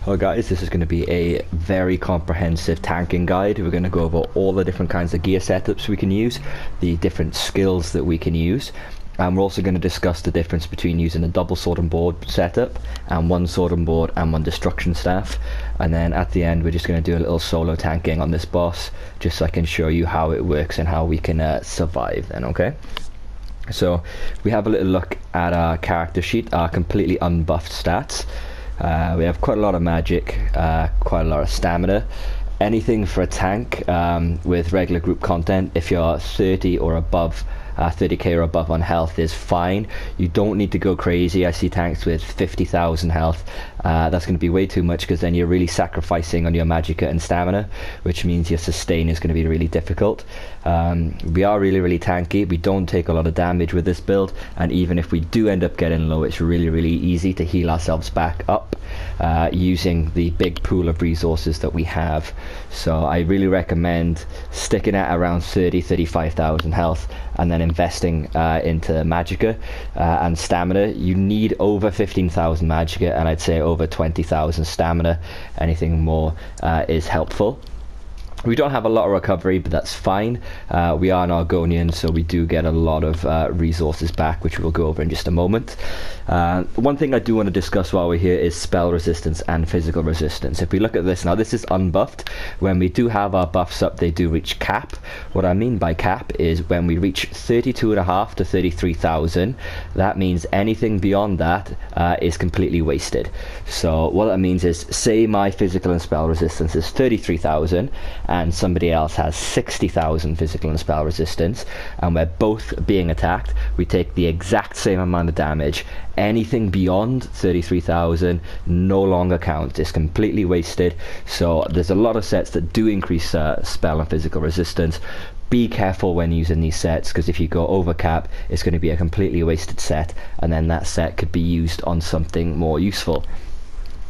Hello guys, this is going to be a very comprehensive tanking guide. We're going to go over all the different kinds of gear setups we can use, the different skills that we can use, and we're also going to discuss the difference between using a double sword and board setup and one sword and board and one destruction staff. And then at the end we're just going to do a little solo tanking on this boss, just so I can show you how it works and how we can survive then, okay? So we have a little look at our character sheet, our completely unbuffed stats. We have quite a lot of magic, quite a lot of stamina. Anything for a tank with regular group content, if you're 30 or above, 30k or above on health is fine. You don't need to go crazy. I see tanks with 50,000 health. That's going to be way too much, because then you're really sacrificing on your magicka and stamina, which means your sustain is going to be really difficult. We are really tanky. We don't take a lot of damage with this build, and even if we do end up getting low, it's really easy to heal ourselves back up using the big pool of resources that we have. So I really recommend sticking at around 35,000 health and then investing into magicka and stamina. You need over 15,000 magicka, and I'd say over 20,000 stamina. Anything more is helpful. We don't have a lot of recovery, but that's fine. We are an Argonian, so we do get a lot of resources back, which we'll go over in just a moment. One thing I do want to discuss while we're here is spell resistance and physical resistance. If we look at this now, this is unbuffed. When we do have our buffs up, they do reach cap. What I mean by cap is when we reach 32.5 to 33,000, that means anything beyond that is completely wasted. So what that means is, say my physical and spell resistance is 33,000, and somebody else has 60,000 physical and spell resistance, and we're both being attacked, we take the exact same amount of damage. Anything beyond 33,000 no longer counts. It's completely wasted. So there's a lot of sets that do increase spell and physical resistance. Be careful when using these sets, because if you go over cap, it's going to be a completely wasted set, and then that set could be used on something more useful.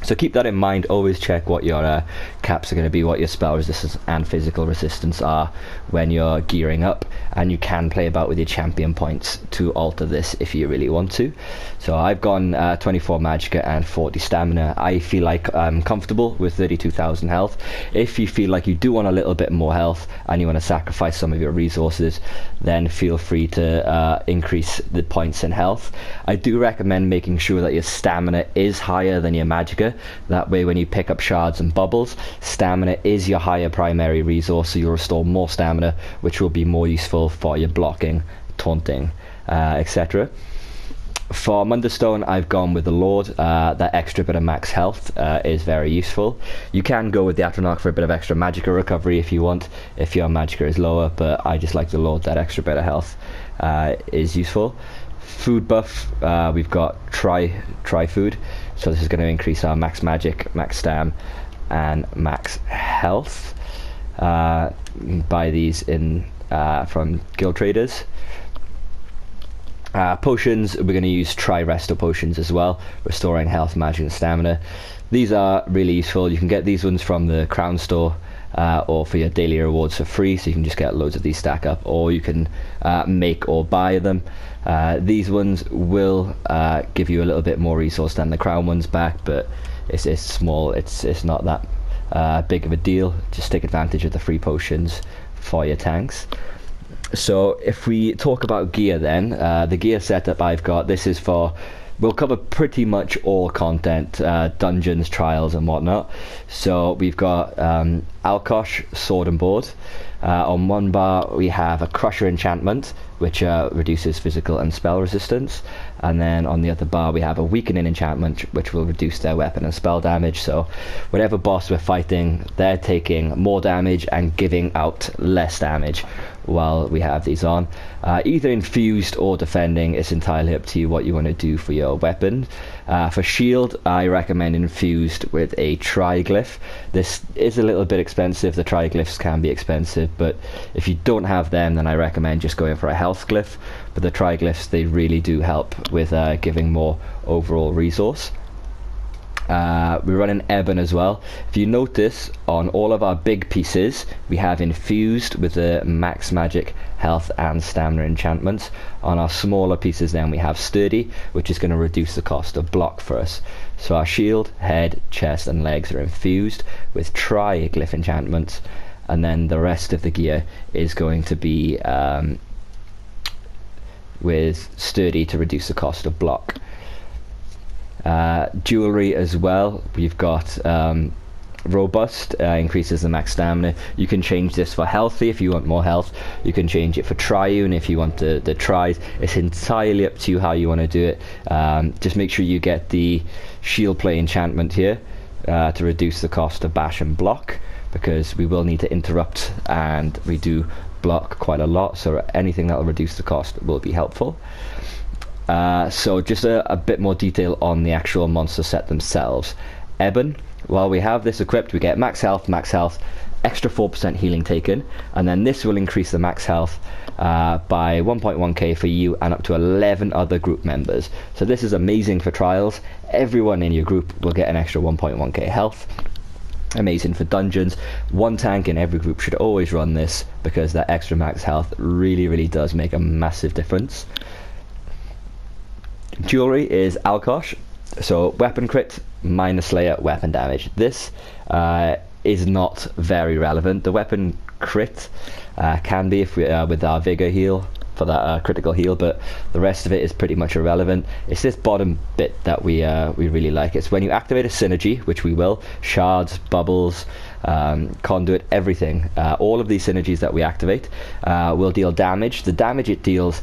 So keep that in mind. Always check what your caps are going to be, what your spell resistance and physical resistance are when you're gearing up, and you can play about with your champion points to alter this if you really want to. So I've gone 24 magicka and 40 stamina. I feel like I'm comfortable with 32,000 health. If you feel like you do want a little bit more health and you want to sacrifice some of your resources, then feel free to increase the points in health. I do recommend making sure that your stamina is higher than your magicka. That way when you pick up shards and bubbles, stamina is your higher primary resource, so you'll restore more stamina, which will be more useful for your blocking, taunting, etc. For Munderstone, I've gone with the Lord. That extra bit of max health is very useful. You can go with the Atronach for a bit of extra magicka recovery if you want, if your magicka is lower, but I just like the Lord. That extra bit of health is useful. Food buff, we've got tri food, so this is going to increase our max magic, max stam, and max health. Buy these in from guild traders. Potions, we're going to use tri-resto potions as well, restoring health, magic and stamina. These are really useful. You can get these ones from the crown store, or for your daily rewards for free, so you can just get loads of these stack up, or you can make or buy them. These ones will give you a little bit more resource than the crown ones back, but it's small, it's not that big of a deal. Just take advantage of the free potions for your tanks. So if we talk about gear then, the gear setup I've got, this is for, we'll cover pretty much all content, dungeons, trials and whatnot. So we've got Alkosh, sword and board. On one bar we have a Crusher enchantment, which reduces physical and spell resistance, and then on the other bar we have a weakening enchantment, which will reduce their weapon and spell damage. So whatever boss we're fighting, they're taking more damage and giving out less damage while we have these on. Either infused or defending, it's entirely up to you what you want to do for your weapon. For shield, I recommend infused with a triglyph. This is a little bit expensive. The triglyphs can be expensive, but if you don't have them, then I recommend just going for a health glyph. But the triglyphs, they really do help with giving more overall resource. We're running Ebon as well. If you notice, on all of our big pieces, we have infused with the max magic, health and stamina enchantments. On our smaller pieces then we have sturdy, which is going to reduce the cost of block for us. So our shield, head, chest and legs are infused with triglyph enchantments, and then the rest of the gear is going to be with sturdy to reduce the cost of block. Jewelry as well, we've got robust, increases the max stamina. You can change this for healthy if you want more health. You can change it for triune if you want the tries. It's entirely up to you how you want to do it. Just make sure you get the shield play enchantment here to reduce the cost of bash and block, because we will need to interrupt and redo block quite a lot, so anything that will reduce the cost will be helpful. So just a bit more detail on the actual monster set themselves. Ebon, while we have this equipped, we get max health, extra 4% healing taken, and then this will increase the max health by 1.1k for you and up to 11 other group members. So this is amazing for trials. Everyone in your group will get an extra 1.1k health. Amazing for dungeons. One tank in every group should always run this, because that extra max health really does make a massive difference. Jewelry is Alkosh, so weapon crit, minus slayer, weapon damage. This is not very relevant. The weapon crit can be if we, with our vigor heal for that critical heal, but the rest of it is pretty much irrelevant. It's this bottom bit that we really like. It's when you activate a synergy, which we will, shards, bubbles, conduit, everything, all of these synergies that we activate will deal damage. The damage it deals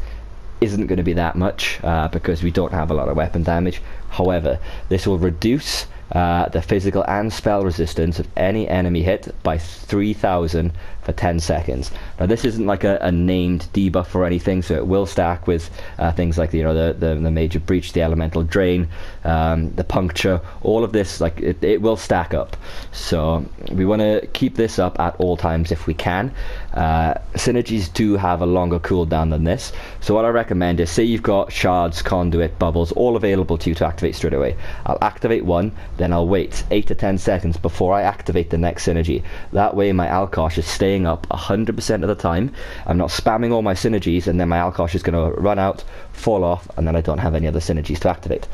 isn't going to be that much because we don't have a lot of weapon damage. However, this will reduce the physical and spell resistance of any enemy hit by 3000 for 10 seconds. Now this isn't like a named debuff or anything, so it will stack with things like the major breach, the elemental drain, the puncture, all of this, like it will stack up. So we want to keep this up at all times if we can. Synergies do have a longer cooldown than this, so what I recommend is, say you've got shards, conduit, bubbles all available to you to activate straight away. I'll activate one, then I'll wait 8 to 10 seconds before I activate the next synergy. That way my Alkosh is staying up 100% of the time. I'm not spamming all my synergies and then my Alkosh is going to run out, fall off, and then I don't have any other synergies to activate.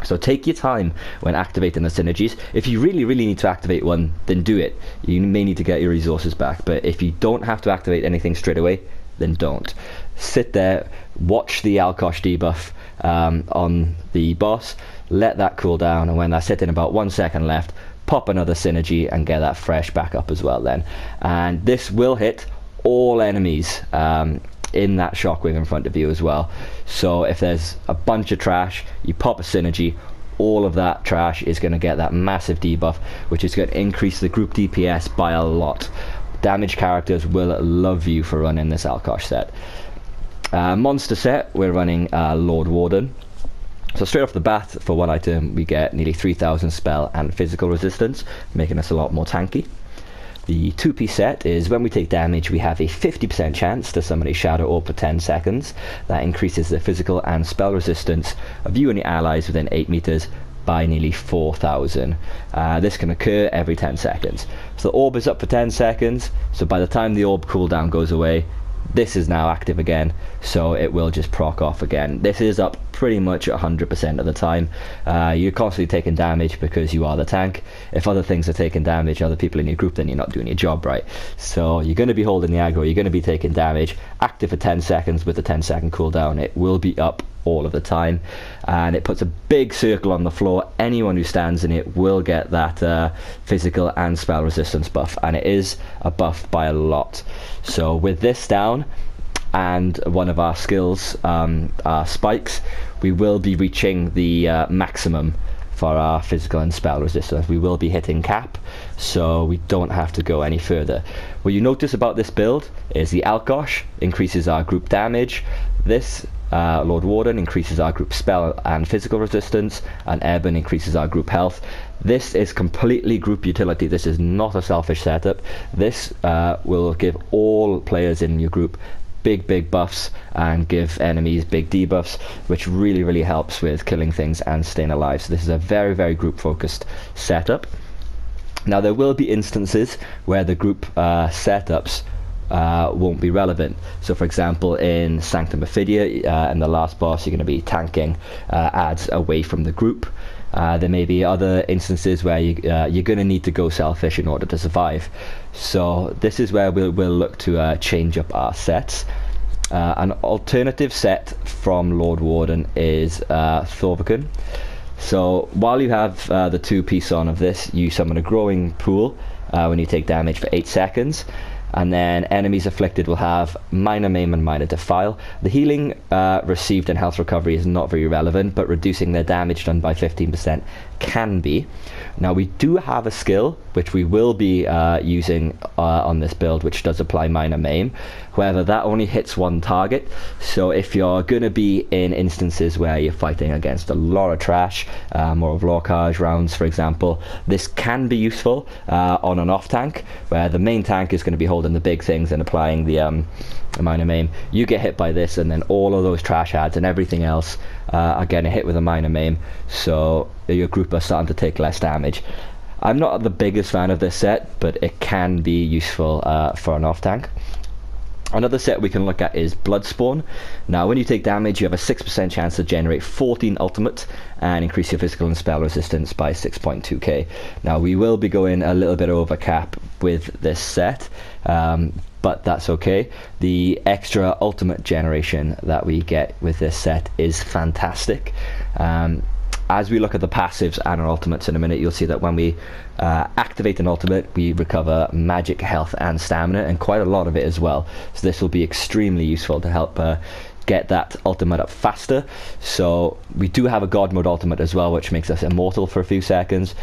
So take your time when activating the synergies. If you really need to activate one, then do it. You may need to get your resources back, but if you don't have to activate anything straight away, then don't. Sit there, watch the Alkosh debuff on the boss, let that cool down, and when that's sitting about 1 second left, pop another synergy and get that fresh back up as well then. And this will hit all enemies in that shockwave in front of you as well. So if there's a bunch of trash, you pop a synergy, all of that trash is going to get that massive debuff, which is going to increase the group DPS by a lot. Damage characters will love you for running this Alkosh set. Monster set, we're running Lord Warden. So straight off the bat, for one item we get nearly 3000 spell and physical resistance, making us a lot more tanky. The 2-piece set is, when we take damage, we have a 50% chance to summon a shadow orb for 10 seconds. That increases the physical and spell resistance of you and your allies within 8 meters by nearly 4000. This can occur every 10 seconds. So the orb is up for 10 seconds, so by the time the orb cooldown goes away, this is now active again, so it will just proc off again. This is up pretty much 100% of the time. You're constantly taking damage because you are the tank. If other things are taking damage, other people in your group, then you're not doing your job right. So you're going to be holding the aggro, you're going to be taking damage. Active for 10 seconds with the 10-second cooldown. It will be up all of the time, and it puts a big circle on the floor. Anyone who stands in it will get that physical and spell resistance buff, and it is a buff by a lot. So with this down and one of our skills, our spikes, we will be reaching the maximum for our physical and spell resistance. We will be hitting cap, so we don't have to go any further. What you notice about this build is the Alkosh increases our group damage. This Lord Warden increases our group spell and physical resistance, and Ebon increases our group health. This is completely group utility. This is not a selfish setup. This will give all players in your group big buffs and give enemies big debuffs, which really helps with killing things and staying alive. So this is a very group focused setup. Now there will be instances where the group setups won't be relevant. So for example, in Sanctum Ophidia, in the last boss, you're going to be tanking ads away from the group. There may be other instances where you're going to need to go selfish in order to survive. So this is where we'll look to change up our sets. An alternative set from Lord Warden is Thorvacan. So while you have the 2-piece on of this, you summon a growing pool when you take damage for 8 seconds. And then enemies afflicted will have minor maim and minor defile. The healing received and health recovery is not very relevant, but reducing their damage done by 15% can be. Now we do have a skill which we will be using on this build, which does apply minor maim. However, that only hits one target, so if you're going to be in instances where you're fighting against a lot of trash, more of Lorcage rounds for example, this can be useful on an off tank, where the main tank is going to be holding the big things and applying the minor maim. You get hit by this and then all of those trash ads and everything else are getting hit with a minor maim, so your group are starting to take less damage. I'm not the biggest fan of this set, but it can be useful for an off tank. Another set we can look at is Bloodspawn. Now when you take damage, you have a 6% chance to generate 14 ultimates and increase your physical and spell resistance by 6.2k. Now we will be going a little bit over cap with this set, but that's okay. The extra ultimate generation that we get with this set is fantastic. As we look at the passives and our ultimates in a minute, you'll see that when we activate an ultimate, we recover magic, health and stamina, and quite a lot of it as well. So this will be extremely useful to help get that ultimate up faster. So we do have a god mode ultimate as well, which makes us immortal for a few seconds.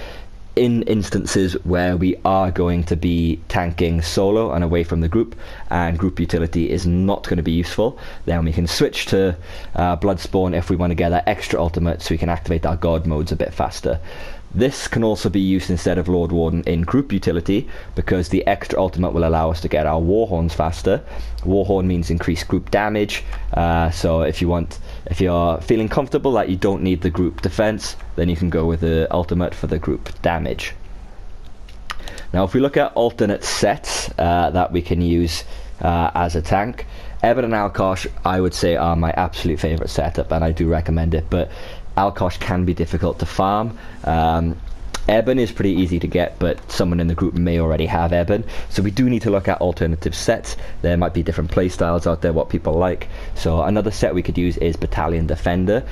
In instances where we are going to be tanking solo and away from the group, and group utility is not going to be useful, then we can switch to Bloodspawn if we want to get that extra ultimate, so we can activate our god modes a bit faster. This can also be used instead of Lord Warden in group utility, because the extra ultimate will allow us to get our Warhorns faster. Warhorn means increased group damage, so if you're feeling comfortable that you don't need the group defense, then you can go with the ultimate for the group damage. Now if we look at alternate sets that we can use as a tank, Ebon and Alkosh I would say are my absolute favourite setup, and I do recommend it, but Alkosh can be difficult to farm. Ebon is pretty easy to get, but someone in the group may already have Ebon, so we do need to look at alternative sets. There might be different playstyles out there, what people like. So another set we could use is Battalion Defender.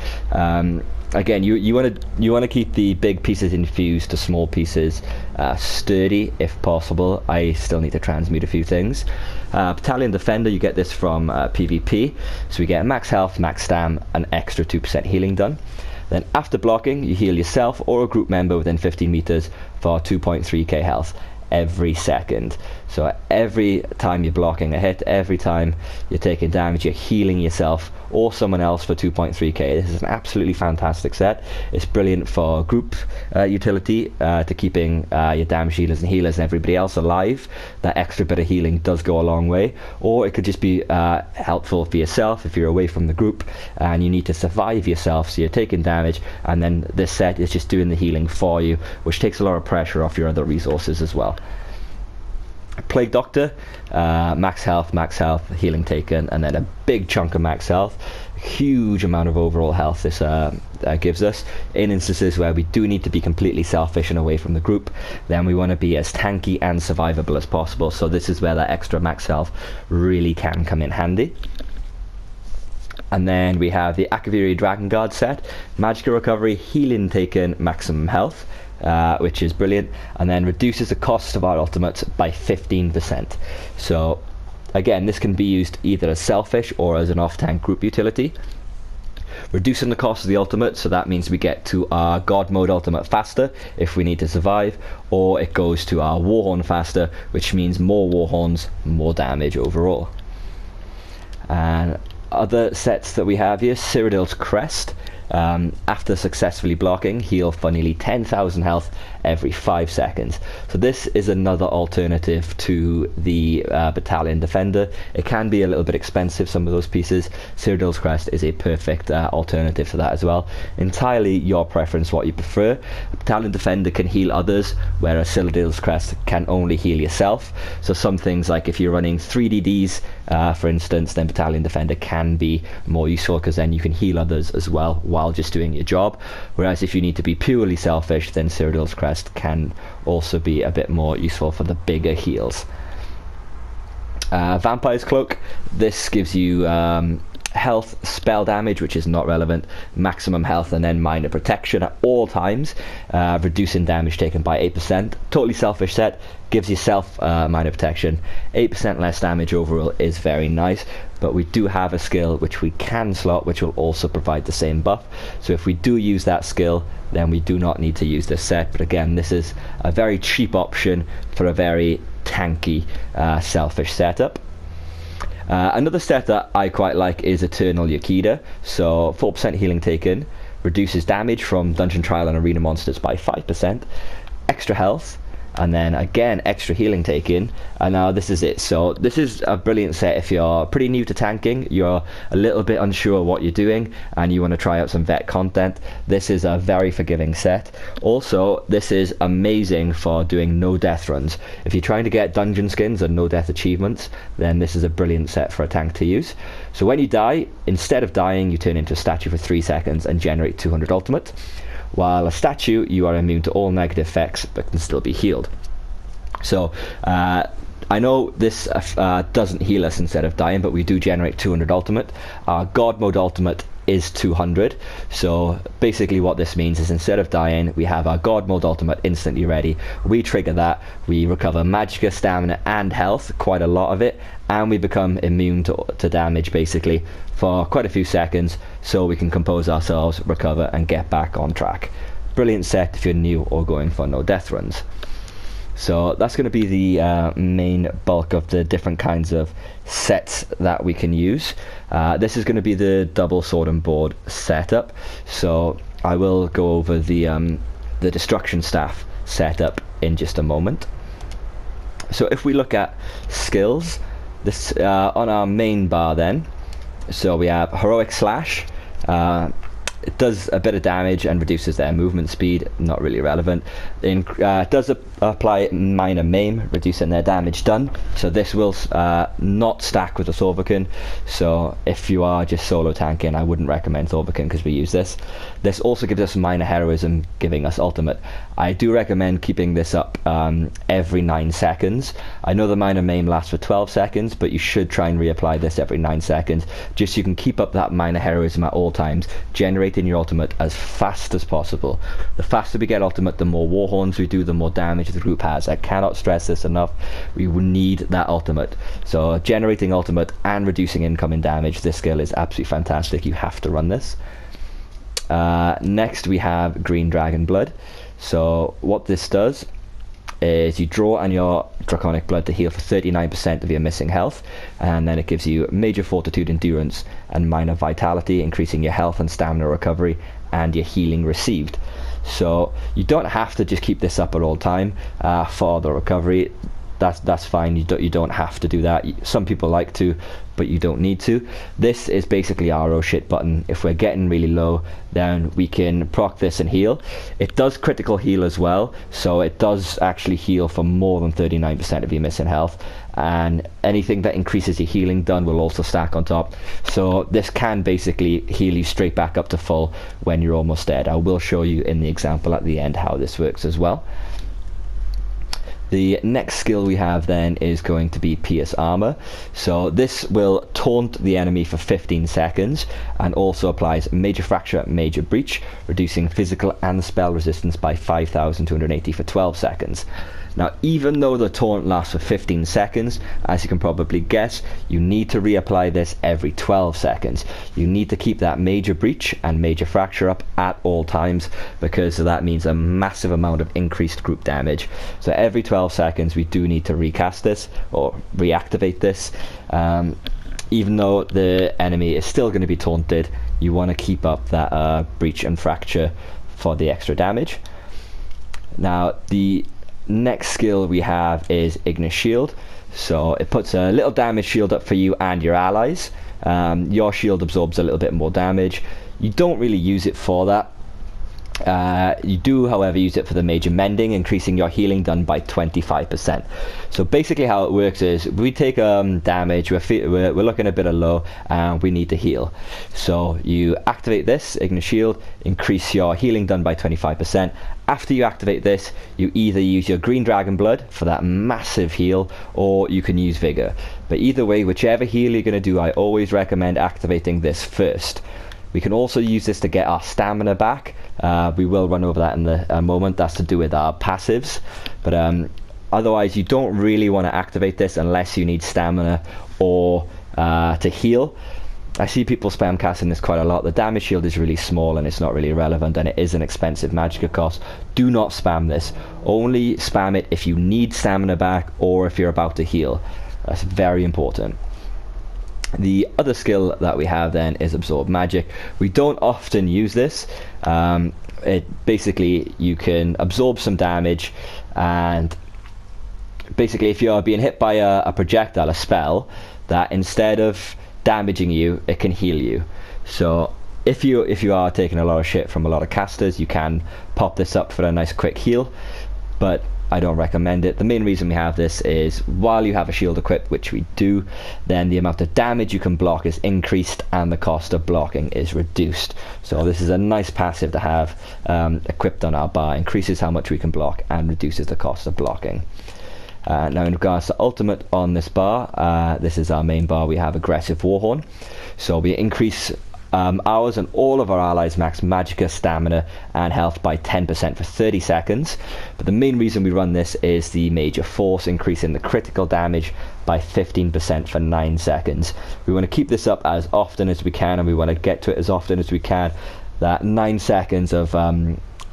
Again, you want to keep the big pieces infused to small pieces sturdy if possible. I still need to transmute a few things. Battalion Defender, you get this from PvP, so we get max health, max stam, an extra 2% healing done. Then after blocking, you heal yourself or a group member within 15 meters for 2.3k health every second. So every time you're blocking a hit, every time you're taking damage, you're healing yourself or someone else for 2.3k. This is an absolutely fantastic set. It's brilliant for group utility, to keeping your damage healers and healers and everybody else alive. That extra bit of healing does go a long way. Or it could just be helpful for yourself if you're away from the group and you need to survive yourself, so you're taking damage, and then this set is just doing the healing for you, which takes a lot of pressure off your other resources as well. Plague Doctor, max health, healing taken, and then a big chunk of max health. Huge amount of overall health this gives us. In instances where we do need to be completely selfish and away from the group, then we want to be as tanky and survivable as possible, so this is where that extra max health really can come in handy. And then we have the Akaviri Dragon Guard set, magical recovery, healing taken, maximum health, which is brilliant, and then reduces the cost of our ultimates by 15%. So again, this can be used either as selfish or as an off-tank group utility. Reducing the cost of the ultimate, so that means we get to our god mode ultimate faster if we need to survive, or it goes to our Warhorn faster, which means more Warhorns, more damage overall. And other sets that we have here, Cyrodiil's Crest. After successfully blocking, heal for nearly 10,000 health every 5 seconds. So this is another alternative to the Battalion Defender. It can be a little bit expensive, some of those pieces. Citadel's Crest is a perfect alternative to that as well. Entirely your preference, what you prefer. Battalion Defender can heal others, whereas Citadel's Crest can only heal yourself. So some things, like if you're running 3DDs, for instance, then Battalion Defender can be more useful, because then you can heal others as well while just doing your job. Whereas if you need to be purely selfish, then Citadel's Crest can also be a bit more useful for the bigger heals. Vampire's Cloak, this gives you health, spell damage, which is not relevant, maximum health, and then minor protection at all times, reducing damage taken by 8%. Totally selfish set, gives yourself minor protection. 8% less damage overall is very nice, but we do have a skill which we can slot, which will also provide the same buff. So if we do use that skill, then we do not need to use this set. But again, this is a very cheap option for a very tanky, selfish setup. Another set that I quite like is Eternal Yakida. So 4% healing taken, reduces damage from dungeon trial and arena monsters by 5%, extra health, and then again extra healing taken, and now this is it. So this is a brilliant set if you're pretty new to tanking, you're a little bit unsure what you're doing, and you want to try out some vet content. This is a very forgiving set. Also, this is amazing for doing no death runs. If you're trying to get dungeon skins and no death achievements, then this is a brilliant set for a tank to use. So when you die, instead of dying, you turn into a statue for 3 seconds and generate 200 ultimate. While a statue, you are immune to all negative effects but can still be healed. So I know this doesn't heal us instead of dying, but we do generate 200 ultimate. Our God mode ultimate is 200. So basically what this means is, instead of dying, we have our God mode ultimate instantly ready. We trigger that, we recover magicka, stamina and health, quite a lot of it, and we become immune to damage basically for quite a few seconds, so we can compose ourselves, recover and get back on track. Brilliant set if you're new or going for no death runs. So that's going to be the main bulk of the different kinds of sets that we can use. This is going to be the double sword and board setup, so I will go over the destruction staff setup in just a moment. So if we look at skills, this on our main bar then, so we have heroic slash. It does a bit of damage and reduces their movement speed, not really relevant. It does apply minor maim, reducing their damage done. So this will not stack with the Thorbekin. So if you are just solo tanking, I wouldn't recommend Thorbekin because we use this. This also gives us minor heroism, giving us ultimate. I do recommend keeping this up every 9 seconds. I know the minor maim lasts for 12 seconds, but you should try and reapply this every 9 seconds, just so you can keep up that minor heroism at all times, generating your ultimate as fast as possible. The faster we get ultimate, the more war horns we do, the more damage the group has. I cannot stress this enough. We will need that ultimate. So generating ultimate and reducing incoming damage, this skill is absolutely fantastic. You have to run this. Next we have Green Dragon Blood. So what this does is you draw on your Draconic Blood to heal for 39% of your missing health, and then it gives you major fortitude, endurance and minor vitality, increasing your health and stamina recovery and your healing received. So you don't have to just keep this up at all time for the recovery. That's fine. You don't have to do that. Some people like to, but you don't need to. This is basically our oh shit button. If we're getting really low, then we can proc this and heal. It does critical heal as well, so it does actually heal for more than 39% of your missing health, and anything that increases your healing done will also stack on top. So this can basically heal you straight back up to full when you're almost dead. I will show you in the example at the end how this works as well. The next skill we have then is going to be Pierce Armor. So this will taunt the enemy for 15 seconds and also applies Major Fracture, Major Breach, reducing physical and spell resistance by 5,280 for 12 seconds. Now, even though the taunt lasts for 15 seconds, as you can probably guess, you need to reapply this every 12 seconds. You need to keep that Major Breach and Major Fracture up at all times, because that means a massive amount of increased group damage. So every 12 seconds we do need to recast this or reactivate this. Even though the enemy is still going to be taunted, you want to keep up that breach and fracture for the extra damage. Now the next skill we have is Ignis Shield. So it puts a little damage shield up for you and your allies. Your shield absorbs a little bit more damage. You don't really use it for that. You do, however, use it for the major mending, increasing your healing done by 25%. So basically how it works is we take damage, we're looking a bit low, and we need to heal. So you activate this Ignis Shield, increase your healing done by 25%. After you activate this, you either use your green dragon blood for that massive heal, or you can use vigor. But either way, whichever heal you're going to do, I always recommend activating this first. We can also use this to get our stamina back. We will run over that in a moment. That's to do with our passives. But otherwise, you don't really want to activate this unless you need stamina or to heal. I see people spam casting this quite a lot. The damage shield is really small and it's not really relevant, and it is an expensive magicka cost. Do not spam this. Only spam it if you need stamina back or if you're about to heal. That's very important. The other skill that we have then is Absorb Magic. We don't often use this. It basically, you can absorb some damage, and basically if you're being hit by a projectile, a spell, that instead of damaging you, it can heal you. So if you are taking a lot of shit from a lot of casters, you can pop this up for a nice quick heal, but I don't recommend it. The main reason we have this is while you have a shield equipped, which we do, then the amount of damage you can block is increased and the cost of blocking is reduced. So this is a nice passive to have equipped on our bar. Increases how much we can block and reduces the cost of blocking. Now in regards to ultimate on this bar, this is our main bar. We have Aggressive Warhorn. So we increase ours and all of our allies' max magicka, stamina and health by 10% for 30 seconds. But the main reason we run this is the Major Force, increasing the critical damage by 15% for 9 seconds. We want to keep this up as often as we can, and we want to get to it as often as we can. That 9 seconds of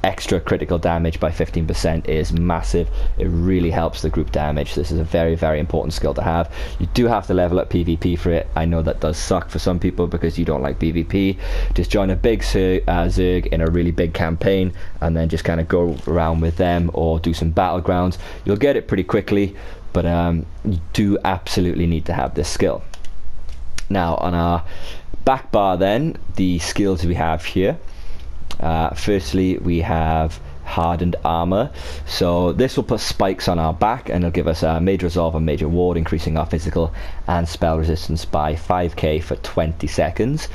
extra critical damage by 15% is massive. It really helps the group damage. This is a very, very important skill to have. You do have to level up PvP for it. I know that does suck for some people because you don't like PvP. Just join a big Zerg in a really big campaign and then just kind of go around with them, or do some battlegrounds. You'll get it pretty quickly, but you do absolutely need to have this skill. Now on our back bar then, the skills we have here. Firstly, we have Hardened Armor. So this will put spikes on our back and it'll give us a Major Resolve and Major Ward, increasing our physical and spell resistance by 5k for 20 seconds.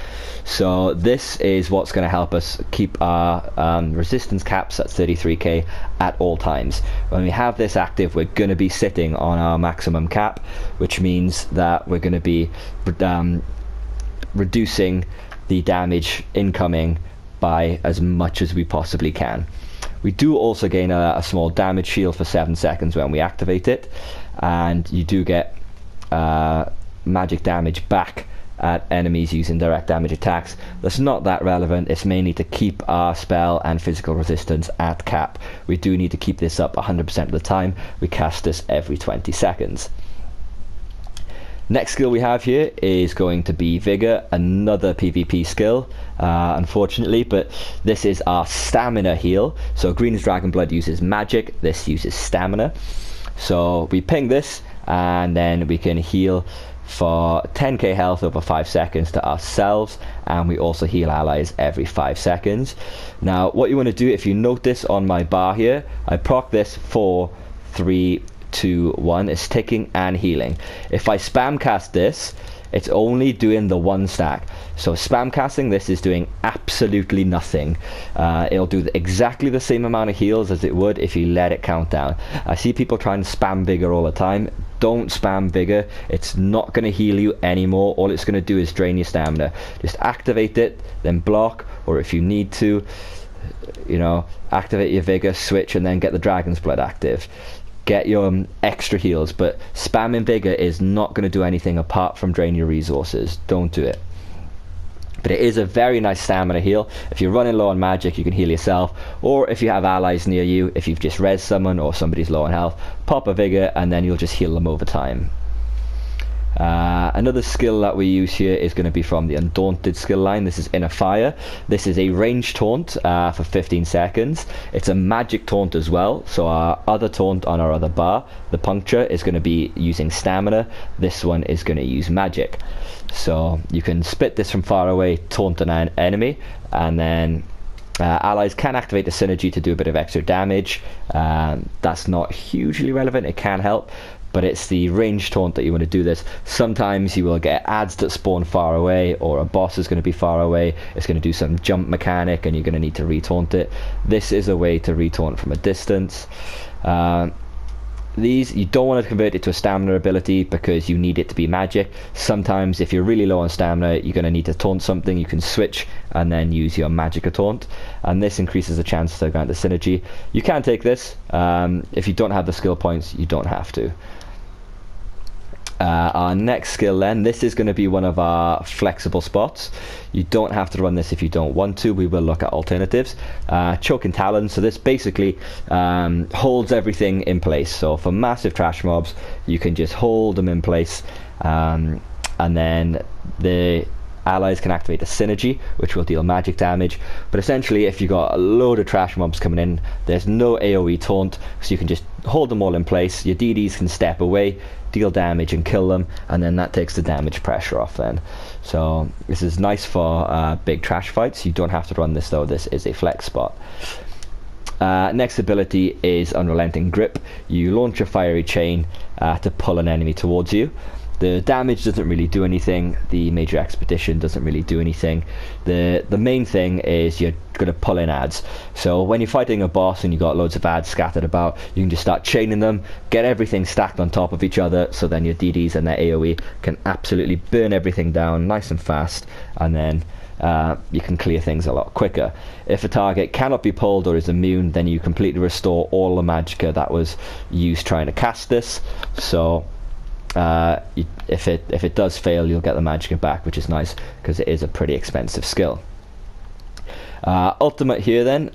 So this is what's going to help us keep our resistance caps at 33k at all times. When we have this active, we're going to be sitting on our maximum cap, which means that we're going to be reducing the damage incoming by as much as we possibly can. We do also gain a small damage shield for 7 seconds when we activate it, and you do get magic damage back at enemies using direct damage attacks. That's not that relevant. It's mainly to keep our spell and physical resistance at cap. We do need to keep this up 100% of the time. We cast this every 20 seconds. Next skill we have here is going to be Vigor, another PvP skill, unfortunately, but this is our stamina heal. So Green's Dragon Blood uses magic, this uses stamina. So we ping this and then we can heal for 10k health over 5 seconds to ourselves, and we also heal allies every 5 seconds. Now what you want to do, if you notice on my bar here, I proc this 4, 3, 2, 1, is ticking and healing. If I spam cast this, it's only doing the 1 stack. So spam casting this is doing absolutely nothing. It'll do exactly the same amount of heals as it would if you let it count down. I see people trying to spam Vigor all the time. Don't spam Vigor. It's not going to heal you anymore. All it's going to do is drain your stamina. Just activate it, then block, or if you need to, you know, activate your Vigor, switch, and then get the Dragon's Blood active. Get your extra heals, but spamming Vigor is not going to do anything apart from drain your resources. Don't do it. But it is a very nice stamina heal. If you're running low on magic, you can heal yourself, or if you have allies near you, if you've just res someone or somebody's low on health, pop a Vigor and then you'll just heal them over time. Another skill that we use here is going to be from the Undaunted skill line. This is Inner Fire. This is a ranged taunt for 15 seconds. It's a magic taunt as well, so our other taunt on our other bar, the Puncture, is going to be using stamina. This one is going to use magic. So you can spit this from far away, taunt an enemy, and then allies can activate the synergy to do a bit of extra damage. That's not hugely relevant, it can help, but it's the range taunt that you want to do this. Sometimes you will get adds that spawn far away, or a boss is going to be far away, it's going to do some jump mechanic and you're going to need to retaunt it. This is a way to retaunt from a distance. These, you don't want to convert it to a stamina ability because you need it to be magic. Sometimes if you're really low on stamina, you're going to need to taunt something. You can switch and then use your magic taunt, and this increases the chance to grant the synergy. You can take this. If you don't have the skill points, you don't have to. Our next skill then, this is going to be one of our flexible spots. You don't have to run this if you don't want to. We will look at alternatives. Choking Talon, so this basically holds everything in place. So for massive trash mobs, you can just hold them in place, and then the allies can activate a synergy which will deal magic damage. But essentially, if you got a load of trash mobs coming in, there's no AoE taunt, so you can just hold them all in place. Your DDs can step away, deal damage and kill them, and then that takes the damage pressure off then. So this is nice for big trash fights. You don't have to run this though, this is a flex spot. Next ability is Unrelenting Grip. You launch a fiery chain to pull an enemy towards you. The damage doesn't really do anything, the Major Expedition doesn't really do anything. The main thing is you're going to pull in adds. So when you're fighting a boss and you've got loads of adds scattered about, you can just start chaining them, get everything stacked on top of each other, so then your DDs and their AoE can absolutely burn everything down nice and fast, and then you can clear things a lot quicker. If a target cannot be pulled or is immune, then you completely restore all the magicka that was used trying to cast this. So if it does fail, you'll get the magicka back, which is nice because it is a pretty expensive skill. Ultimate here then,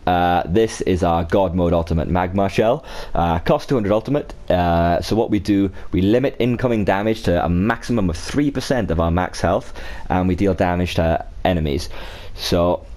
this is our God mode ultimate Magma Shell. Cost 200 ultimate. So what we do, we limit incoming damage to a maximum of 3% of our max health, and we deal damage to enemies. So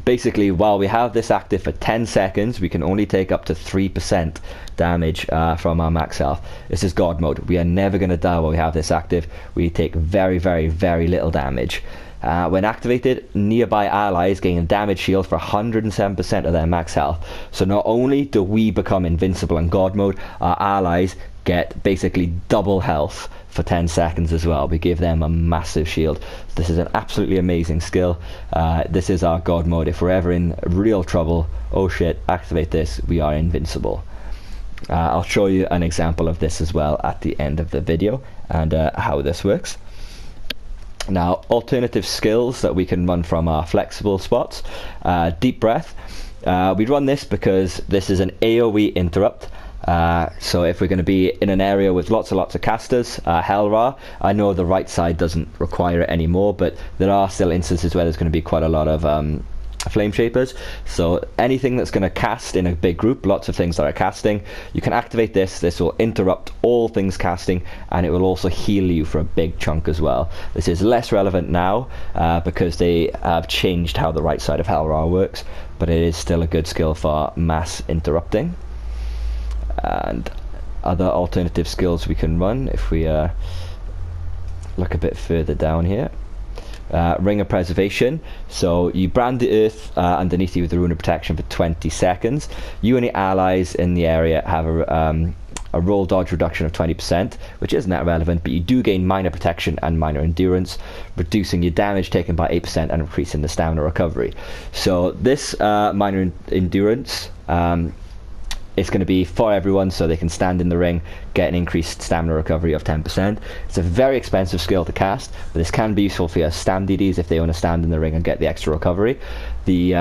basically, while we have this active for 10 seconds, we can only take up to 3% damage from our max health. This is God mode. We are never going to die while we have this active. We take very, very, very little damage. When activated, nearby allies gain a damage shield for 107% of their max health. So not only do we become invincible in God mode, our allies get basically double health for 10 seconds as well. We give them a massive shield. This is an absolutely amazing skill. This is our God mode. If we're ever in real trouble, oh shit, activate this, we are invincible. I'll show you an example of this as well at the end of the video, and how this works. Now, alternative skills that we can run from our flexible spots. Deep Breath. We run this because this is an AoE interrupt. So if we're going to be in an area with lots and lots of casters, Hellra, I know the right side doesn't require it anymore, but there are still instances where there's going to be quite a lot of flame shapers. So anything that's going to cast in a big group, lots of things that are casting, you can activate this. This will interrupt all things casting, and it will also heal you for a big chunk as well. This is less relevant now because they have changed how the right side of Hellra works, but it is still a good skill for mass interrupting. And other alternative skills we can run if we look a bit further down here. Ring of Preservation. So you brand the earth underneath you with the Rune of Protection for 20 seconds. You and your allies in the area have a roll dodge reduction of 20%, which isn't that relevant, but you do gain minor protection and minor endurance, reducing your damage taken by 8% and increasing the stamina recovery. So this minor endurance, it's going to be for everyone, so they can stand in the ring, get an increased stamina recovery of 10%. It's a very expensive skill to cast, but this can be useful for your stam DDs if they want to stand in the ring and get the extra recovery. The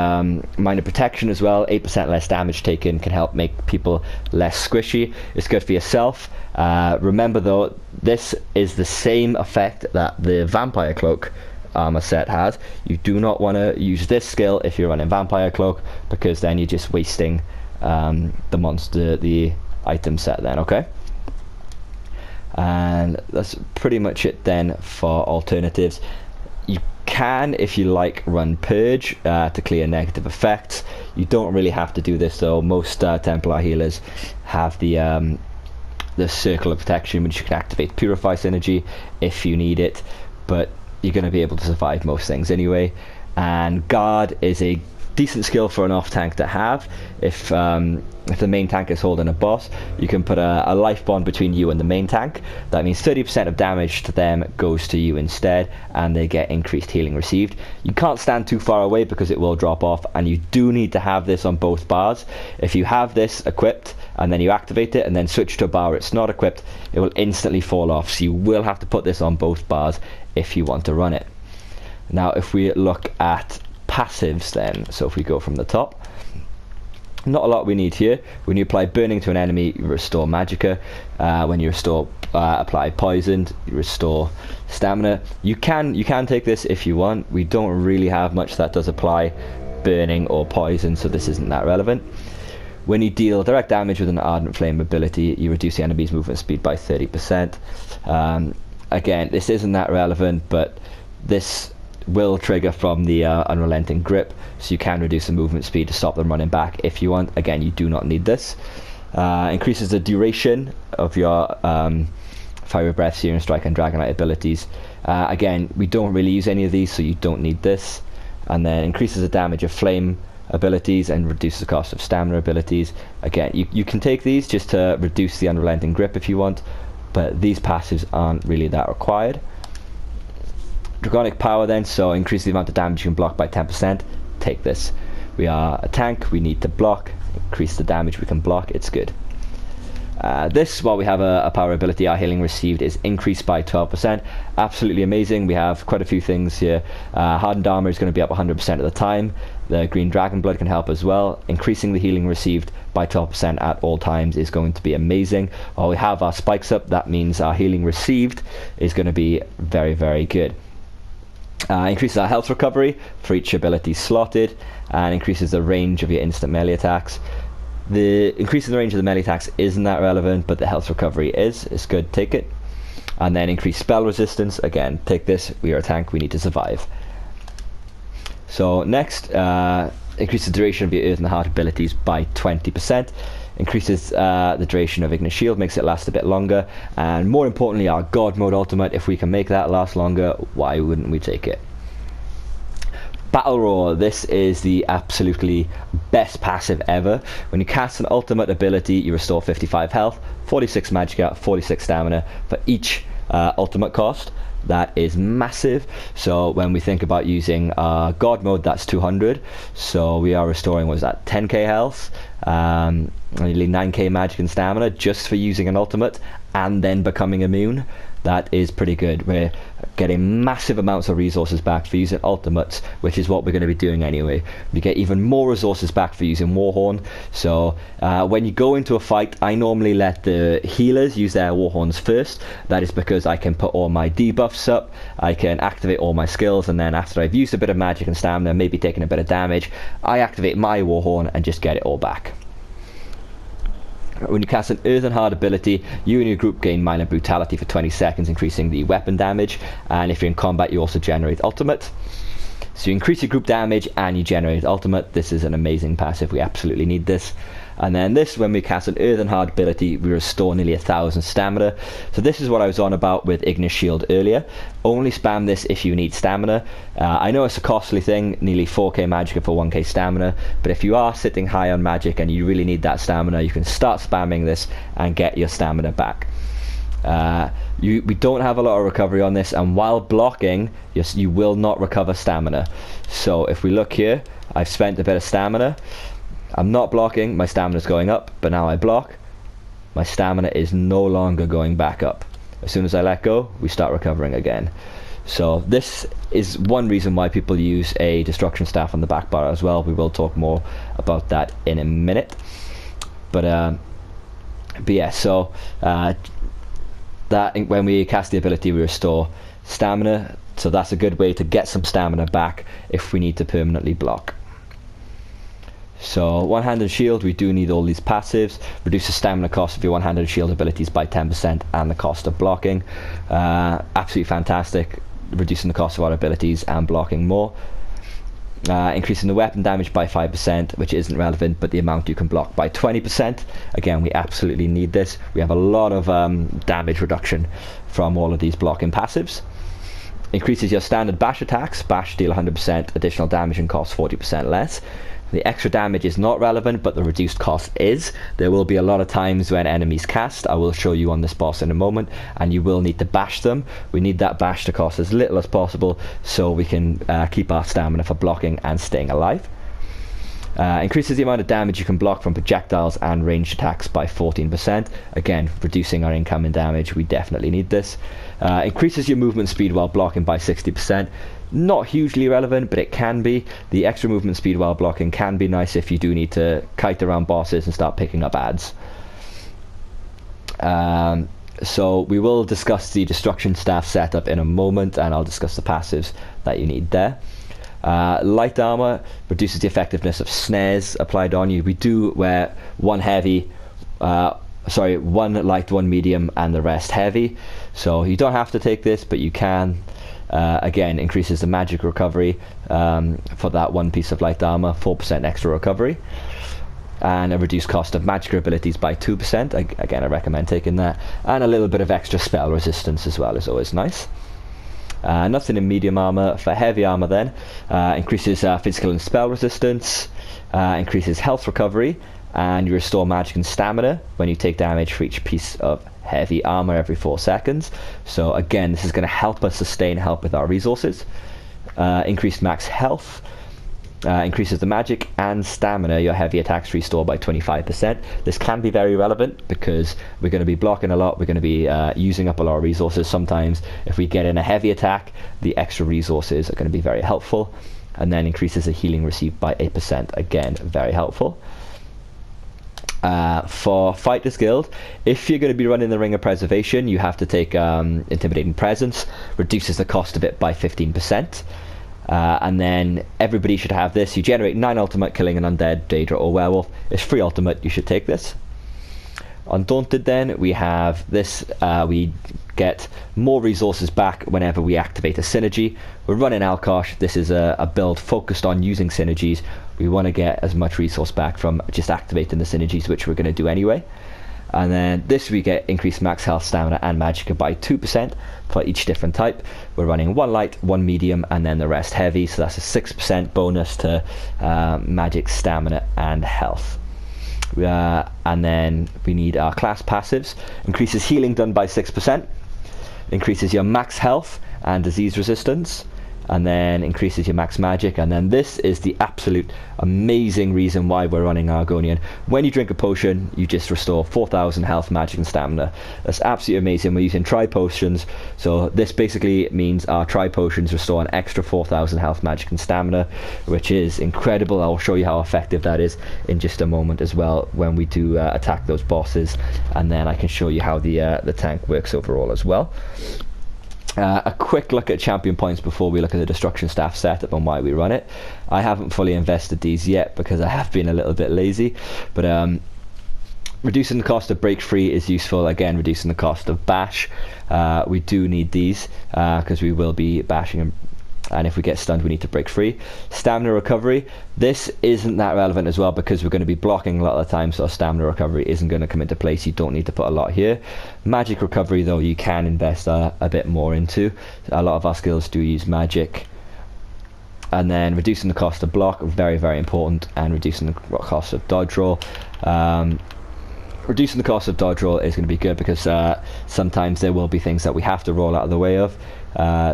minor protection as well, 8% less damage taken, can help make people less squishy. It's good for yourself. Remember though, this is the same effect that the Vampire Cloak armor set has. You do not want to use this skill if you're running Vampire Cloak, because then you're just wasting the item set then, okay? And that's pretty much it then for alternatives. You can, if you like, run Purge to clear negative effects. You don't really have to do this though. Most Templar healers have the Circle of Protection, which you can activate Purify synergy if you need it, but you're going to be able to survive most things anyway. And Guard is a decent skill for an off tank to have. If the main tank is holding a boss, you can put a life bond between you and the main tank. That means 30% of damage to them goes to you instead, and they get increased healing received. You can't stand too far away because it will drop off, and you do need to have this on both bars. If you have this equipped and then you activate it and then switch to a bar where it's not equipped, it will instantly fall off. So you will have to put this on both bars if you want to run it. Now if we look at passives then, so if we go from the top, not a lot we need here. When you apply burning to an enemy, you restore magicka. When you restore apply poisoned, you restore stamina. You can take this if you want. We don't really have much that does apply burning or poison, so this isn't that relevant. When you deal direct damage with an Ardent Flame ability, you reduce the enemy's movement speed by 30%. Again, this isn't that relevant, but this will trigger from the Unrelenting Grip, so you can reduce the movement speed to stop them running back if you want. Again, you do not need this. Increases the duration of your Fiery Breath, Searing Strike and Dragonite abilities. Again, we don't really use any of these, so you don't need this. And then increases the damage of Flame abilities and reduces the cost of stamina abilities. Again, you can take these just to reduce the Unrelenting Grip if you want, but these passives aren't really that required. Draconic Power then, so increase the amount of damage you can block by 10%. Take this. We are a tank, we need to block. Increase the damage we can block, it's good. This, while we have a power ability, our healing received is increased by 12%. Absolutely amazing. We have quite a few things here. Hardened Armor is going to be up 100% of the time. The Green Dragon Blood can help as well. Increasing the healing received by 12% at all times is going to be amazing. While we have our spikes up, that means our healing received is going to be very, very good. Increases our health recovery for each ability slotted, and increases the range of your instant melee attacks. The increase in the range of the melee attacks isn't that relevant, but the health recovery is. It's good, take it. And then increase spell resistance. Again, take this. We are a tank, we need to survive. So next, increase the duration of your Earth and the Heart abilities by 20%. Increases the duration of Ignis Shield, makes it last a bit longer. And more importantly, our God Mode ultimate, if we can make that last longer, why wouldn't we take it? Battle Roar, this is the absolutely best passive ever. When you cast an ultimate ability, you restore 55 health, 46 magicka, 46 stamina for each ultimate cost. That is massive. So when we think about using God Mode, that's 200. So we are restoring, what is that, 10k health, nearly 9k magic and stamina just for using an ultimate and then becoming immune. That is pretty good. We're getting massive amounts of resources back for using ultimates, which is what we're going to be doing anyway. We get even more resources back for using Warhorn. So when you go into a fight, I normally let the healers use their Warhorns first. That is because I can put all my debuffs up, I can activate all my skills, and then after I've used a bit of magic and stamina, maybe taking a bit of damage, I activate my Warhorn and just get it all back. When you cast an Earth and Heart ability, you and your group gain minor brutality for 20 seconds, increasing the weapon damage, and if you're in combat you also generate ultimate. So you increase your group damage and you generate ultimate. This is an amazing passive, we absolutely need this. And then this, when we cast an Earth and Heart ability, we restore nearly 1000 stamina. So this is what I was on about with Ignis Shield earlier. Only spam this if you need stamina. I know it's a costly thing, nearly 4k magicka for 1k stamina, but if you are sitting high on magic and you really need that stamina, you can start spamming this and get your stamina back. We don't have a lot of recovery on this, and while blocking, you will not recover stamina. So if we look here, I've spent a bit of stamina. I'm not blocking, my stamina is going up, but now I block, my stamina is no longer going back up. As soon as I let go, we start recovering again. So this is one reason why people use a destruction staff on the back bar as well. We will talk more about that in a minute. But yeah, so that when we cast the ability, we restore stamina, so that's a good way to get some stamina back if we need to permanently block. So one-handed shield, we do need all these passives. Reduce the stamina cost of your one-handed shield abilities by 10% and the cost of blocking. Absolutely fantastic, reducing the cost of our abilities and blocking more. Increasing the weapon damage by 5%, which isn't relevant, but the amount you can block by 20%. Again, we absolutely need this. We have a lot of damage reduction from all of these blocking passives. Increases your standard bash attacks. Bash deal 100% additional damage and cost 40% less. The extra damage is not relevant, but the reduced cost is. There will be a lot of times when enemies cast. I will show you on this boss in a moment, and you will need to bash them. We need that bash to cost as little as possible so we can keep our stamina for blocking and staying alive. Increases the amount of damage you can block from projectiles and ranged attacks by 14%. Again, reducing our incoming damage. We definitely need this. Increases your movement speed while blocking by 60%. Not hugely relevant, but it can be. The extra movement speed while blocking can be nice if you do need to kite around bosses and start picking up adds. So we will discuss the destruction staff setup in a moment, and I'll discuss the passives that you need there. Light armor reduces the effectiveness of snares applied on you. We do wear one light, one medium, and the rest heavy. So you don't have to take this, but you can. Again, increases the magic recovery for that one piece of light armor, 4% extra recovery, and a reduced cost of magic abilities by 2%. Again, I recommend taking that, and a little bit of extra spell resistance as well is always nice. Nothing in medium armor. For heavy armor then, increases physical and spell resistance, increases health recovery, and you restore magic and stamina when you take damage for each piece of heavy armor every 4 seconds. So again, this is going to help us sustain help with our resources. Increased max health, increases the magic and stamina your heavy attacks restore by 25%. This can be very relevant because we're going to be blocking a lot, we're going to be using up a lot of resources. Sometimes if we get in a heavy attack, the extra resources are going to be very helpful. And then increases the healing received by 8%, again very helpful. For Fighters Guild, if you're going to be running the Ring of Preservation, you have to take Intimidating Presence, reduces the cost of it by 15%. And then everybody should have this. You generate 9 ultimate killing an undead, Daedra or werewolf. It's free ultimate, you should take this. Undaunted then, we have this. We get more resources back whenever we activate a synergy. We're running Alkosh. This is a build focused on using synergies. We want to get as much resource back from just activating the synergies, which we're going to do anyway. And then this we get increased max health, stamina and magicka by 2% for each different type. We're running 1 light, 1 medium, and then the rest heavy, so that's a 6% bonus to magic, stamina and health. And then we need our class passives. Increases healing done by 6%, increases your max health and disease resistance, and then increases your max magic. And then this is the absolute amazing reason why we're running Argonian. When you drink a potion, you just restore 4,000 health, magic and stamina. That's absolutely amazing. We're using tri potions, so this basically means our tri potions restore an extra 4,000 health, magic and stamina, which is incredible. I'll show you how effective that is in just a moment as well when we do attack those bosses, and then I can show you how the tank works overall as well. A quick look at champion points before we look at the destruction staff setup and why we run it. I haven't fully invested these yet because I have been a little bit lazy, but reducing the cost of break free is useful. Again, reducing the cost of bash, we do need these because we will be bashing, and if we get stunned we need to break free. Stamina recovery, this isn't that relevant as well because we're going to be blocking a lot of the time, so stamina recovery isn't going to come into place. You don't need to put a lot here. Magic recovery though, you can invest a bit more into. A lot of our skills do use magic. And then reducing the cost of block, very very important, and reducing the cost of dodge roll. Reducing the cost of dodge roll is going to be good because sometimes there will be things that we have to roll out of the way of,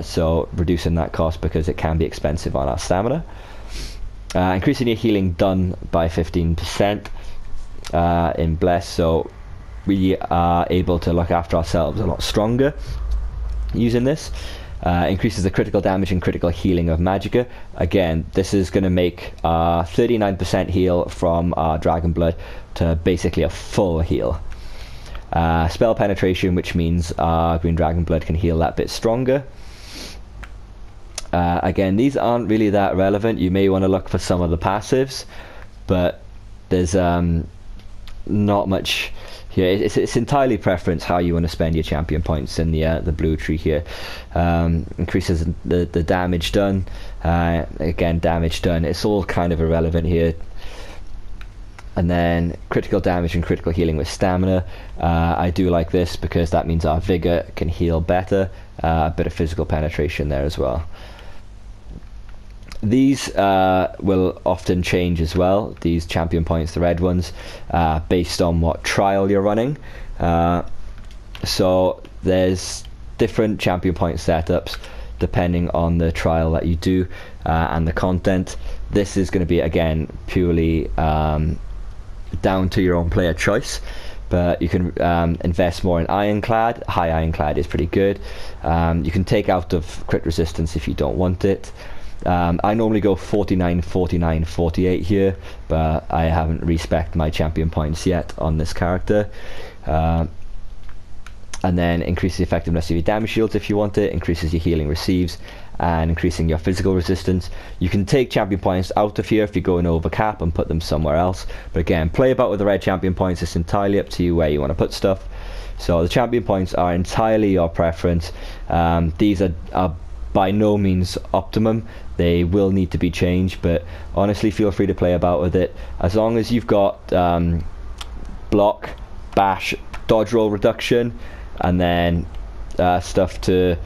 so reducing that cost because it can be expensive on our stamina. Increasing your healing done by 15% in Bless, so we are able to look after ourselves a lot stronger using this. Increases the critical damage and critical healing of magicka. Again, this is going to make 39% heal from our Dragon Blood to basically a full heal. Spell penetration, which means our Green Dragon Blood can heal that bit stronger. Again, these aren't really that relevant. You may want to look for some of the passives, but there's not much here. It's entirely preference how you want to spend your champion points in the blue tree here. Increases the damage done. Again, damage done. It's all kind of irrelevant here. And then critical damage and critical healing with stamina. I do like this because that means our vigor can heal better. A bit of physical penetration there as well. These will often change as well, these champion points, the red ones, based on what trial you're running. So there's different champion point setups depending on the trial that you do and the content. This is going to be, again, purely down to your own player choice, but you can invest more in ironclad. High ironclad is pretty good. You can take out of crit resistance if you don't want it. I normally go 49, 49, 48 here, but I haven't respec'd my champion points yet on this character. And then increase the effectiveness of your damage shields if you want it, increases your healing receives, and increasing your physical resistance. You can take champion points out of here if you're going over cap and put them somewhere else. But again, play about with the red champion points. It's entirely up to you where you want to put stuff. So the champion points are entirely your preference. These are by no means optimum. They will need to be changed, but honestly, feel free to play about with it. As long as you've got block, bash, dodge roll reduction, and then stuff to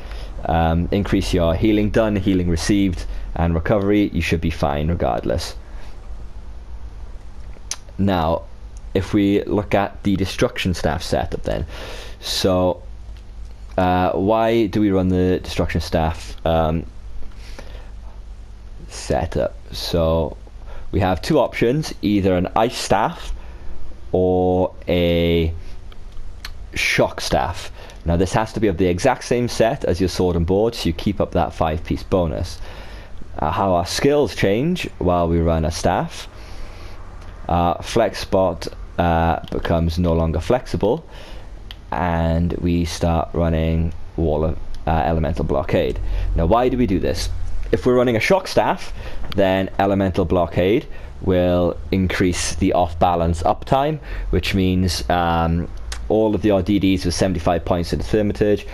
increase your healing done, healing received, and recovery, you should be fine regardless. Now, if we look at the destruction staff setup then, so why do we run the destruction staff setup? So we have two options, either an ice staff or a shock staff. Now this has to be of the exact same set as your sword and board, so you keep up that 5-piece bonus. How our skills change while we run a staff. Flex spot becomes no longer flexible, and we start running wall of elemental blockade. Now why do we do this? If we're running a shock staff, then elemental blockade will increase the off balance uptime, which means all of the RDDs with 75 points in the Thaumaturge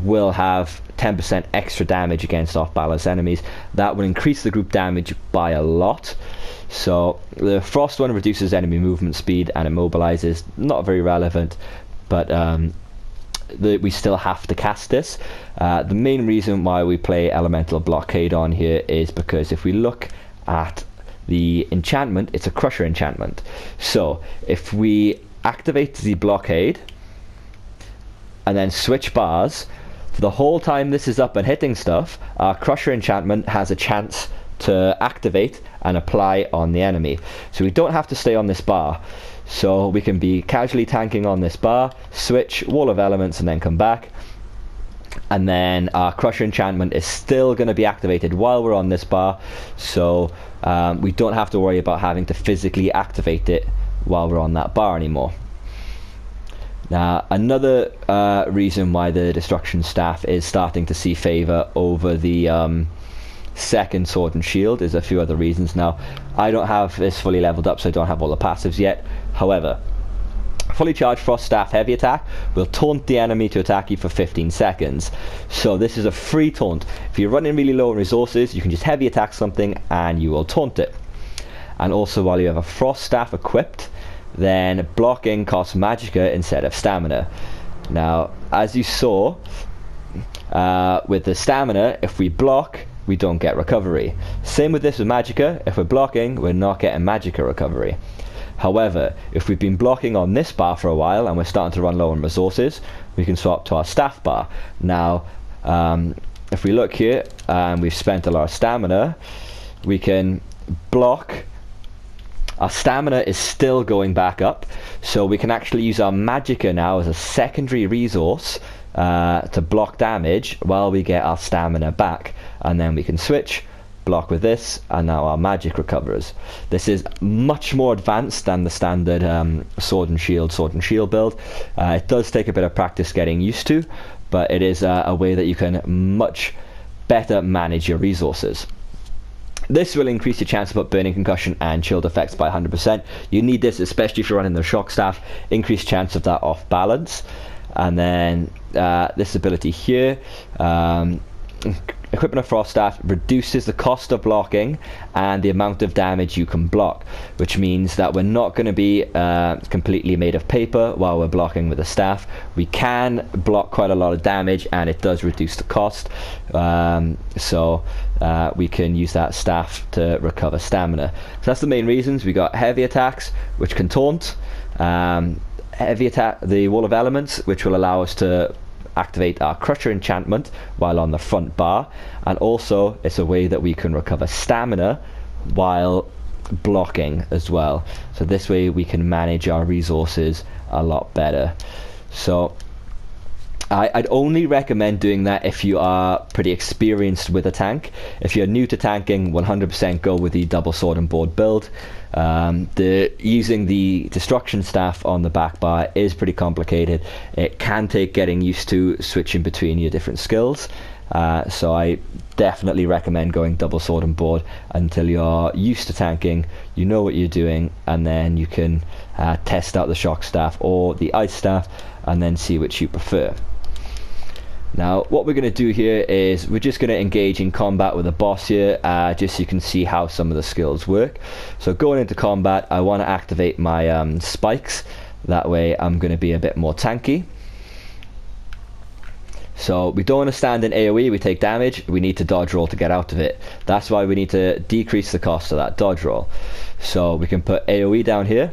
will have 10% extra damage against off balance enemies. That will increase the group damage by a lot. So the frost one reduces enemy movement speed and immobilizes. Not very relevant, but we still have to cast this. The main reason why we play elemental blockade on here is because if we look at the enchantment, it's a crusher enchantment. So if we activate the blockade and then switch bars, for the whole time this is up and hitting stuff, our crusher enchantment has a chance to activate and apply on the enemy. So we don't have to stay on this bar. So we can be casually tanking on this bar, switch, wall of elements, and then come back. And then our crusher enchantment is still going to be activated while we're on this bar. So we don't have to worry about having to physically activate it while we're on that bar anymore. Now another reason why the destruction staff is starting to see favor over the second sword and shield is a few other reasons. Now I don't have this fully leveled up, so I don't have all the passives yet. However, fully charged frost staff heavy attack will taunt the enemy to attack you for 15 seconds. So this is a free taunt. If you're running really low on resources, you can just heavy attack something and you will taunt it. And also, while you have a frost staff equipped, then blocking costs magicka instead of stamina. Now as you saw with the stamina, if we block, we don't get recovery. Same with this with magicka. If we're blocking, we're not getting magicka recovery. However, if we've been blocking on this bar for a while and we're starting to run low on resources, we can swap to our staff bar. Now if we look here and we've spent a lot of stamina, we can block. Our stamina is still going back up, so we can actually use our magicka now as a secondary resource to block damage while we get our stamina back, and then we can switch, block with this, and now our magic recovers. This is much more advanced than the standard sword and shield build. It does take a bit of practice getting used to, but it is a way that you can much better manage your resources. This will increase your chance of both burning, concussion and chilled effects by 100%. You need this especially if you're running the shock staff. Increased chance of that off balance. And then this ability here, equipping a frost staff reduces the cost of blocking and the amount of damage you can block, which means that we're not going to be completely made of paper while we're blocking with a staff. We can block quite a lot of damage, and it does reduce the cost, so we can use that staff to recover stamina. So that's the main reasons. We got heavy attacks, which can taunt, heavy attack, the wall of elements, which will allow us to activate our crusher enchantment while on the front bar, and also it's a way that we can recover stamina while blocking as well. So this way we can manage our resources a lot better. So I'd only recommend doing that if you are pretty experienced with a tank. If you're new to tanking, 100% go with the double sword and board build. Using the destruction staff on the back bar is pretty complicated. It can take getting used to switching between your different skills. So I definitely recommend going double sword and board until you're used to tanking, you know what you're doing, and then you can test out the shock staff or the ice staff and then see which you prefer. Now what we're going to do here is we're just going to engage in combat with the boss here, just so you can see how some of the skills work. So going into combat, I want to activate my spikes, that way I'm going to be a bit more tanky. So we don't want to stand in AoE, we take damage, we need to dodge roll to get out of it. That's why we need to decrease the cost of that dodge roll. So we can put AoE down here,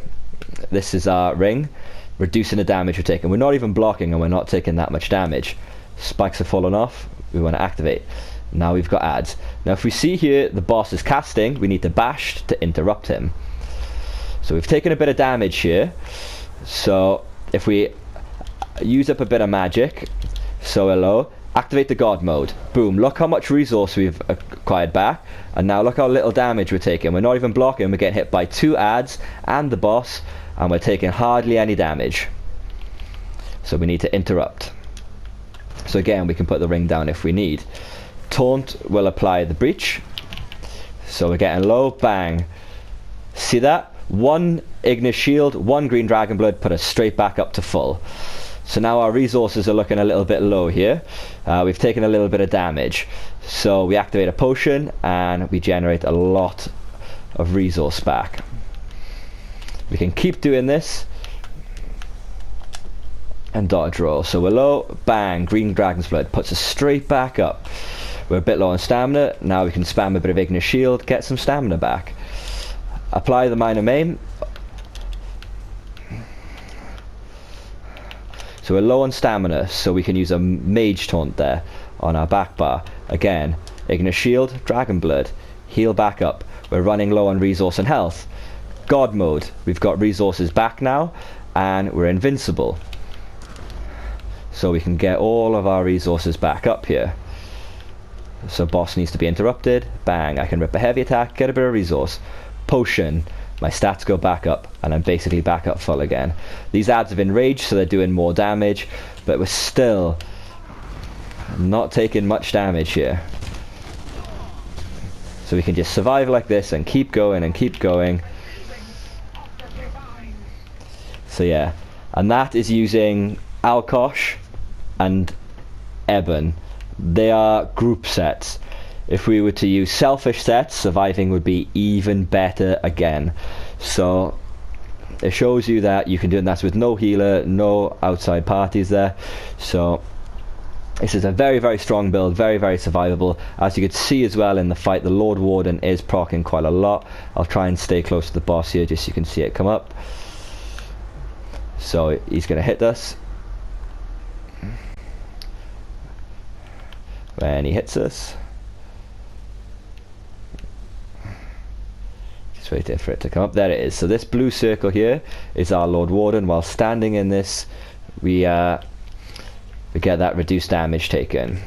this is our ring, reducing the damage we're taking. We're not even blocking and we're not taking that much damage. Spikes have fallen off, we want to activate. Now we've got adds. Now if we see here the boss is casting, we need to bash to interrupt him. So we've taken a bit of damage here, so if we use up a bit of magic, so hello, activate the god mode, boom, look how much resource we've acquired back, and now look how little damage we're taking. We're not even blocking, we're getting hit by 2 adds and the boss, and we're taking hardly any damage. So we need to interrupt. So again, we can put the ring down if we need. Taunt will apply the breach. So we're getting low, bang. See that? 1 Ignis shield, 1 green dragon blood, put us straight back up to full. So now our resources are looking a little bit low here. We've taken a little bit of damage. So we activate a potion and we generate a lot of resource back. We can keep doing this and dodge roll. So we're low, bang, green dragon's blood puts us straight back up. We're a bit low on stamina, now we can spam a bit of Ignis shield, get some stamina back. Apply the minor maim. So we're low on stamina, so we can use a mage taunt there on our back bar. Again, Ignis shield, dragon blood, heal back up. We're running low on resource and health. God mode, we've got resources back now and we're invincible. So we can get all of our resources back up here. So boss needs to be interrupted, bang, I can rip a heavy attack, get a bit of resource. Potion, my stats go back up and I'm basically back up full again. These adds have enraged, so they're doing more damage, but we're still not taking much damage here. So we can just survive like this and keep going and keep going. So yeah, and that is using Alkosh and Eben. They are group sets. If we were to use selfish sets, surviving would be even better again. So it shows you that you can do that with no healer, no outside parties there. So this is a very, very strong build, very, very survivable. As you could see as well in the fight, the Lord Warden is proccing quite a lot. I'll try and stay close to the boss here just so you can see it come up. So he's going to hit us. When he hits us, just waiting for it to come up. There it is. So this blue circle here is our Lord Warden. While standing in this, we get that reduced damage taken.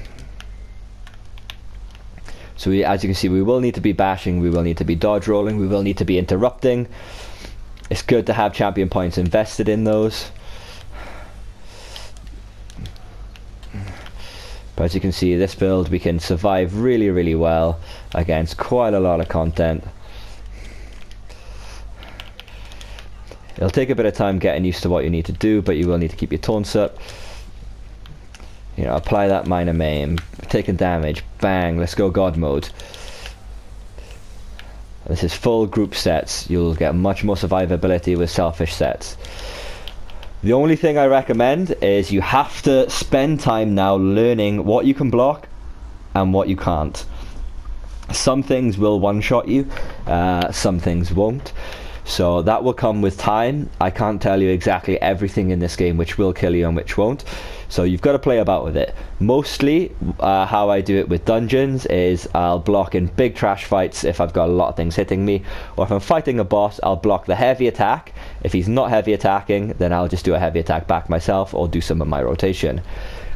So as you can see, we will need to be bashing, we will need to be dodge rolling, we will need to be interrupting. It's good to have champion points invested in those. But as you can see, this build we can survive really well against quite a lot of content. It'll take a bit of time getting used to what you need to do, but you will need to keep your taunts up. You know, apply that minor maim, taking damage, bang, let's go God mode. This is full group sets. You'll get much more survivability with selfish sets. The only thing I recommend is you have to spend time now learning what you can block and what you can't. Some things will one-shot you, some things won't. So that will come with time. I can't tell you exactly everything in this game which will kill you and which won't. So you've got to play about with it. Mostly how I do it with dungeons is I'll block in big trash fights if I've got a lot of things hitting me. Or if I'm fighting a boss, I'll block the heavy attack. If he's not heavy attacking, then I'll just do a heavy attack back myself or do some of my rotation.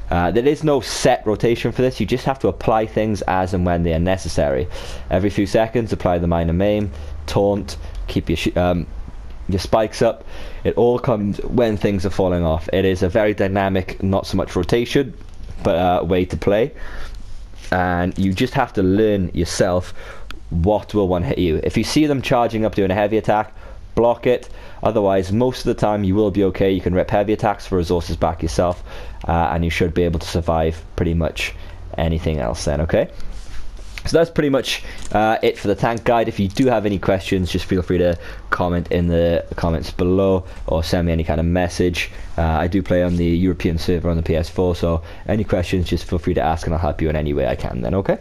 There is no set rotation for this. You just have to apply things as and when they are necessary. Every few seconds, apply the minor maim, taunt, keep your spikes up. It all comes when things are falling off. It is a very dynamic, not so much rotation, but way to play. And you just have to learn yourself what will one hit you. If you see them charging up doing a heavy attack, block it. Otherwise, most of the time you will be okay. You can rip heavy attacks for resources back yourself, and you should be able to survive pretty much anything else then, okay? So that's pretty much it for the tank guide. If you do have any questions, just feel free to comment in the comments below or send me any kind of message. I do play on the European server on the PS4, so any questions, just feel free to ask and I'll help you in any way I can then, okay?